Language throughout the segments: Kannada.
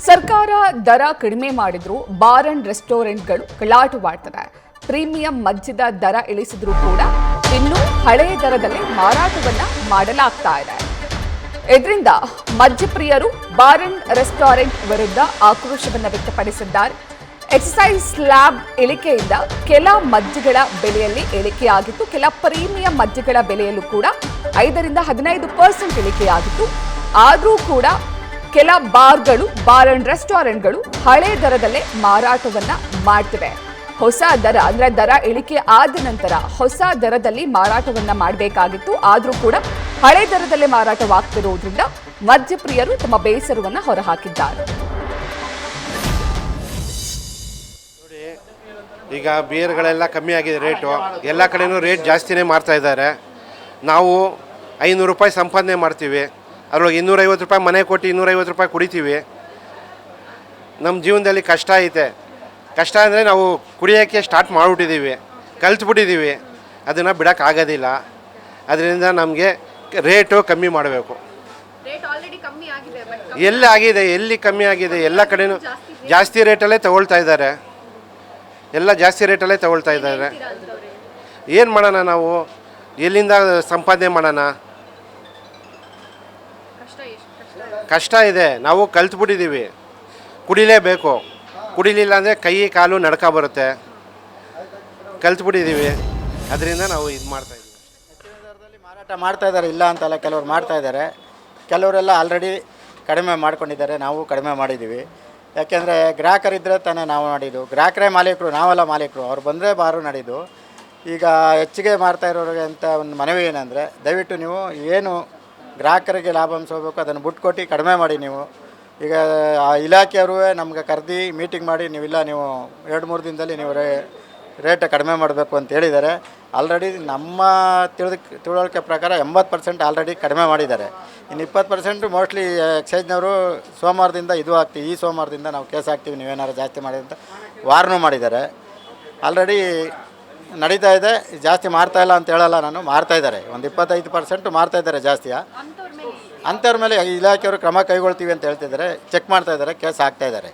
ಸರ್ಕಾರ ದರ ಕಡಿಮೆ ಮಾಡಿದ್ರು ಬಾರ್ ಅಂಡ್ ರೆಸ್ಟೋರೆಂಟ್ಗಳು ಕಳ್ಳಾಟವಾಡ್ತವೆ. ಪ್ರೀಮಿಯಂ ಮದ್ಯದ ದರ ಇಳಿಸಿದ್ರೂ ಕೂಡ ಇನ್ನೂ ಹಳೆಯ ದರದಲ್ಲೇ ಮಾರಾಟವನ್ನ ಮಾಡಲಾಗ್ತಾ ಇದೆ. ಇದರಿಂದ ಮದ್ಯಪ್ರಿಯರು ಬಾರ್ ಅಂಡ್ ರೆಸ್ಟೋರೆಂಟ್ ವಿರುದ್ಧ ಆಕ್ರೋಶವನ್ನ ವ್ಯಕ್ತಪಡಿಸಿದ್ದಾರೆ. ಎಕ್ಸೈಸ್ ಸ್ಲ್ಯಾಬ್ ಇಳಿಕೆಯಿಂದ ಕೆಲ ಮದ್ಯಗಳ ಬೆಲೆಯಲ್ಲಿ ಇಳಿಕೆಯಾಗಿತ್ತು. ಕೆಲ ಪ್ರೀಮಿಯಂ ಮದ್ಯಗಳ ಬೆಲೆಯಲ್ಲೂ ಕೂಡ 5 ರಿಂದ 15% ಇಳಿಕೆಯಾಗಿತ್ತು. ಆದರೂ ಕೂಡ ಕೆಲ ಬಾರ್ ಅಂಡ್ ರೆಸ್ಟೋರೆಂಟ್ಗಳು ಹಳೆ ದರದಲ್ಲೇ ಮಾರಾಟವನ್ನ ಮಾಡ್ತಿವೆ. ಹೊಸ ದರ ಅಂದ್ರೆ ದರ ಇಳಿಕೆ ಆದ ನಂತರ ಹೊಸ ದರದಲ್ಲಿ ಮಾರಾಟವನ್ನ ಮಾಡಬೇಕಾಗಿತ್ತು. ಆದರೂ ಕೂಡ ಹಳೆ ದರದಲ್ಲೇ ಮಾರಾಟವಾಗ್ತಿರೋದ್ರಿಂದ ಮದ್ಯಪ್ರಿಯರು ತಮ್ಮ ಬೇಸರವನ್ನ ಹೊರಹಾಕಿದ್ದಾರೆ. ಈಗ ಬಿಯರ್ಗಳೆಲ್ಲ ಕಮ್ಮಿ ಆಗಿದೆ ರೇಟು. ಎಲ್ಲ ಕಡೆನೂ ರೇಟ್ ಜಾಸ್ತಿನೇ ಮಾಡ್ತಾ ಇದ್ದಾರೆ. ನಾವು 500 ರೂಪಾಯಿ ಸಂಪಾದನೆ ಮಾಡ್ತೀವಿ, ಅದರೊಳಗೆ 250 ರೂಪಾಯಿ ಮನೆ ಕೊಟ್ಟು 250 ರೂಪಾಯಿ ಕುಡಿತೀವಿ. ನಮ್ಮ ಜೀವನದಲ್ಲಿ ಕಷ್ಟ ಐತೆ. ಕಷ್ಟ ಅಂದರೆ ನಾವು ಕುಡಿಯೋಕ್ಕೆ ಸ್ಟಾರ್ಟ್ ಮಾಡಿಬಿಟ್ಟಿದ್ದೀವಿ, ಕಲ್ತ್ಬಿಟ್ಟಿದ್ದೀವಿ. ಅದನ್ನು ಬಿಡೋಕ್ಕಾಗೋದಿಲ್ಲ. ಅದರಿಂದ ನಮಗೆ ರೇಟು ಕಮ್ಮಿ ಮಾಡಬೇಕು. ಎಲ್ಲಿ ಆಗಿದೆ, ಎಲ್ಲಿ ಕಮ್ಮಿ ಆಗಿದೆ? ಎಲ್ಲ ಕಡೆನೂ ಜಾಸ್ತಿ ರೇಟಲ್ಲೇ ತಗೊಳ್ತಾ ಇದ್ದಾರೆ. ಎಲ್ಲ ಜಾಸ್ತಿ ರೇಟಲ್ಲೇ ತಗೊಳ್ತಾ ಇದ್ದಾರೆ. ಏನು ಮಾಡೋಣ ನಾವು? ಎಲ್ಲಿಂದ ಸಂಪಾದನೆ ಮಾಡೋಣ? ಕಷ್ಟ ಇದೆ. ನಾವು ಕಲ್ತ್ಬಿಟ್ಟಿದ್ದೀವಿ, ಕುಡಿಲೇಬೇಕು. ಕುಡಿಲಿಲ್ಲ ಅಂದರೆ ಕೈ ಕಾಲು ನಡ್ಕ ಬರುತ್ತೆ. ಕಲ್ತ್ಬಿಟ್ಟಿದ್ದೀವಿ. ಅದರಿಂದ ನಾವು ಇದು ಮಾಡ್ತಾಯಿದ್ದೀವಿ. ಮಾರಾಟ ಮಾಡ್ತಾ ಇದ್ದಾರೆ, ಇಲ್ಲ ಅಂತಲ್ಲ. ಕೆಲವರು ಮಾಡ್ತಾ ಇದ್ದಾರೆ, ಕೆಲವರೆಲ್ಲ ಆಲ್ರೆಡಿ ಕಡಿಮೆ ಮಾಡ್ಕೊಂಡಿದ್ದಾರೆ. ನಾವು ಕಡಿಮೆ ಮಾಡಿದ್ದೀವಿ. ಯಾಕೆಂದರೆ ಗ್ರಾಹಕರಿದ್ದರೆ ತಾನೇ ನಾವು ಮಾಡಿದ್ದು. ಗ್ರಾಹಕರೇ ಮಾಲೀಕರು, ನಾವೆಲ್ಲ ಮಾಲೀಕರು. ಅವ್ರು ಬಂದರೆ ಬಾರು ನಡೆದು. ಈಗ ಹೆಚ್ಚಿಗೆ ಮಾಡ್ತಾ ಇರೋರಿಗೆ ಅಂತ ಒಂದು ಮನವಿ ಏನಂದರೆ, ದಯವಿಟ್ಟು ನೀವು ಏನು ಗ್ರಾಹಕರಿಗೆ ಲಾಭಾಂಶ ಹೋಗಬೇಕು ಅದನ್ನು ಬಿಟ್ಕೊಟ್ಟು ಕಡಿಮೆ ಮಾಡಿ. ನೀವು ಈಗ ಆ ಇಲಾಖೆಯವರು ನಮ್ಗೆ ಕರೆದು ಮೀಟಿಂಗ್ ಮಾಡಿ, ನೀವಿಲ್ಲ ನೀವು 2-3 ದಿನದಲ್ಲಿ ನೀವು ರೇಟ್ ಕಡಿಮೆ ಮಾಡಬೇಕು ಅಂತ ಹೇಳಿದ್ದಾರೆ. ಆಲ್ರೆಡಿ ನಮ್ಮ ತಿಳುವಳಿಕೆ ಪ್ರಕಾರ 80% ಆಲ್ರೆಡಿ ಕಡಿಮೆ ಮಾಡಿದ್ದಾರೆ. ಇನ್ನು 20% ಮೋಸ್ಟ್ಲಿ ಎಕ್ಸೈಜ್ನವರು ಸೋಮವಾರದಿಂದ ಈ ಸೋಮವಾರದಿಂದ ನಾವು ಕೇಸ್ ಹಾಕ್ತೀವಿ, ನೀವೇನಾದ್ರು ಜಾಸ್ತಿ ಮಾಡಿ ಅಂತ ವಾರ್ನೂ ಮಾಡಿದ್ದಾರೆ. ಆಲ್ರೆಡಿ ನಡೀತಾ ಇದೆ. ಜಾಸ್ತಿ ಮಾಡ್ತಾಯಿಲ್ಲ ಅಂತ ಹೇಳಲ್ಲ ನಾನು, ಮಾಡ್ತಾಯಿದ್ದಾರೆ. ಒಂದು 25% ಮಾಡ್ತಾಯಿದ್ದಾರೆ ಜಾಸ್ತಿಯ. ಅಂಥವ್ರ ಮೇಲೆ ಇಲಾಖೆಯವರು ಕ್ರಮ ಕೈಗೊಳ್ತೀವಿ ಅಂತ ಹೇಳ್ತಿದ್ದಾರೆ. ಚೆಕ್ ಮಾಡ್ತಾಯಿದ್ದಾರೆ, ಕೇಸ್ ಹಾಕ್ತಾಯಿದ್ದಾರೆ.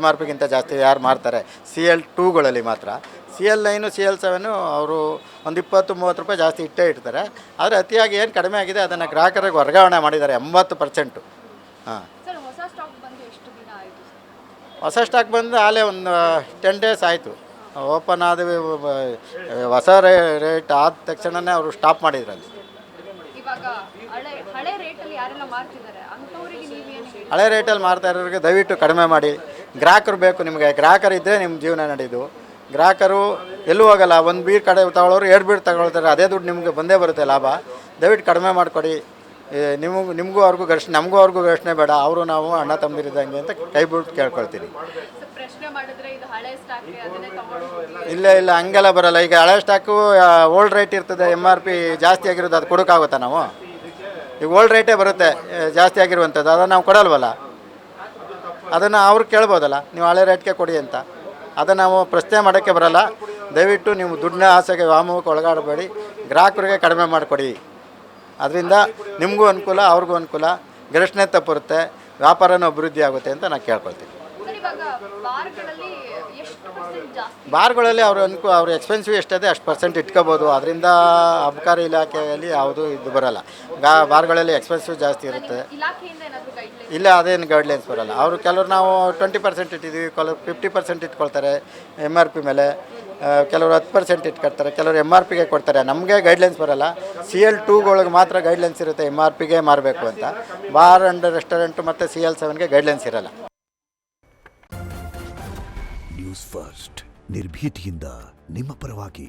MRPಗಿಂತ ಜಾಸ್ತಿ ಯಾರು ಮಾಡ್ತಾರೆ CL2ಗಳಲ್ಲಿ ಮಾತ್ರ. CL9 CL7 ಅವರು ಒಂದು 20-30 ರೂಪಾಯಿ ಜಾಸ್ತಿ ಇಡ್ತಾರೆ. ಆದರೆ ಅತಿಯಾಗಿ ಏನು ಕಡಿಮೆ ಆಗಿದೆ ಅದನ್ನು ಗ್ರಾಹಕರಿಗೆ ವರ್ಗಾವಣೆ ಮಾಡಿದ್ದಾರೆ 80%. ಹಾಂ, ಹೊಸ ಸ್ಟಾಕ್ ಬಂದು ಆಲೇ ಒಂದು 10 ಡೇಸ್ ಆಯಿತು. ಓಪನ್ ಆದ ಹೊಸ ರೇಟ್ ಆದ ತಕ್ಷಣವೇ ಅವರು ಸ್ಟಾಪ್ ಮಾಡಿದ್ರಲ್ಲಿ. ಹಳೆ ರೇಟಲ್ಲಿ ಮಾರ್ತಾ ಇರೋರಿಗೆ ದಯವಿಟ್ಟು ಕಡಿಮೆ ಮಾಡಿ. ಗ್ರಾಹಕರು ಬೇಕು ನಿಮಗೆ. ಗ್ರಾಹಕರು ಇದ್ದರೆ ನಿಮ್ಮ ಜೀವನ ನಡೆಯೋದು. ಗ್ರಾಹಕರು ಎಲ್ಲೂ ಹೋಗಲ್ಲ. ಒಂದು ಬೀರ್ ಕಡೆ ತಗೊಳ್ಳೋರು 2 ಬೀರ್ ತಗೊಳ್ತಾರೆ. ಅದೇ ದುಡ್ಡು ನಿಮಗೆ ಬಂದೇ ಬರುತ್ತೆ ಲಾಭ. ದಯವಿಟ್ಟು ಕಡಿಮೆ ಮಾಡಿಕೊಡಿ. ನಿಮಗೂ ಅವ್ರಿಗೂ ಘರ್ಷಣೆ, ನಮಗೂ ಅವ್ರಿಗೂ ಘರ್ಷಣೆ ಬೇಡ. ಅವರು ನಾವು ಅಣ್ಣ ತಮ್ಮದಿರಿದ್ದಂಗೆ ಅಂತ ಕೈ ಬಿಟ್ಟು ಕೇಳ್ಕೊಳ್ತೀನಿ. ಇಲ್ಲ ಹಂಗೆಲ್ಲ ಬರೋಲ್ಲ. ಈಗ ಹಳೆ ಸ್ಟಾಕು ಓಲ್ಡ್ ರೇಟ್ ಇರ್ತದೆ. MRP ಜಾಸ್ತಿ ಆಗಿರೋದು ಅದು ಕೊಡೋಕ್ಕಾಗುತ್ತಾ ನಾವು? ಈಗ ಓಲ್ಡ್ ರೇಟೇ ಬರುತ್ತೆ ಜಾಸ್ತಿ ಆಗಿರುವಂಥದ್ದು. ಅದನ್ನು ನಾವು ಕೊಡಲ್ವಲ್ಲ. ಅದನ್ನು ಅವ್ರು ಕೇಳ್ಬೋದಲ್ಲ, ನೀವು ಹಳೆ ರೇಟ್ಗೆ ಕೊಡಿ ಅಂತ. ಅದನ್ನು ನಾವು ಪ್ರಶ್ನೆ ಮಾಡೋಕ್ಕೆ ಬರೋಲ್ಲ. ದಯವಿಟ್ಟು ನೀವು ದುಡ್ಡಿನ ಆಸೆಗೆ ವ್ಯಾಮೋಹಕ್ಕೆ ಒಳಗಾಡಬೇಡಿ. ಗ್ರಾಹಕರಿಗೆ ಕಡಿಮೆ ಮಾಡಿಕೊಡಿ. ಅದರಿಂದ ನಿಮಗೂ ಅನುಕೂಲ, ಅವ್ರಿಗೂ ಅನುಕೂಲ, ಘರ್ಷಣೆ ತಪ್ಪರುತ್ತೆ, ವ್ಯಾಪಾರನೂ ಅಭಿವೃದ್ಧಿ ಆಗುತ್ತೆ ಅಂತ ನಾನು ಕೇಳ್ಕೊಳ್ತೀನಿ. ಬಾರ್ಗಳಲ್ಲಿ ಅವ್ರ ಎಕ್ಸ್ಪೆನ್ಸಿವ್ ಎಷ್ಟಿದೆ ಅಷ್ಟು % ಇಟ್ಕೋಬೋದು. ಅದರಿಂದ ಅಬಕಾರಿ ಇಲಾಖೆಯಲ್ಲಿ ಯಾವುದೂ ಇದು ಬರೋಲ್ಲ. ಬಾರ್ಗಳಲ್ಲಿ ಎಕ್ಸ್ಪೆನ್ಸಿವ್ ಜಾಸ್ತಿ ಇರುತ್ತೆ. ಇಲ್ಲ, ಅದೇನು ಗೈಡ್ಲೈನ್ಸ್ ಬರೋಲ್ಲ. ಅವರು ಕೆಲವರು ನಾವು 20% ಇಟ್ಟಿದ್ದೀವಿ, ಕೆಲವರು 50% ಇಟ್ಕೊಳ್ತಾರೆ MRP ಮೇಲೆ. ಕೆಲವರು 10% ಇಟ್ಕೊಳ್ತಾರೆ, ಕೆಲವರು MRPಗೆ ಕೊಡ್ತಾರೆ. ನಮಗೆ ಗೈಡ್ಲೈನ್ಸ್ ಬರೋಲ್ಲ. CL2ಗಳಿಗೆ ಮಾತ್ರ ಗೈಡ್ಲೈನ್ಸ್ ಇರುತ್ತೆ MRPಗೆ ಮಾರಬೇಕು ಅಂತ. ಬಾರ್ ಆ್ಯಂಡ್ ರೆಸ್ಟೋರೆಂಟ್ ಮತ್ತು CL7ಗೆ ಗೈಡ್ಲೈನ್ಸ್ ಇರೋಲ್ಲ. ನ್ಯೂಸ್ ಫಸ್ಟ್ ನಿರ್ಭೀತಿಯಿಂದ ನಿಮ್ಮ ಪರವಾಗಿ.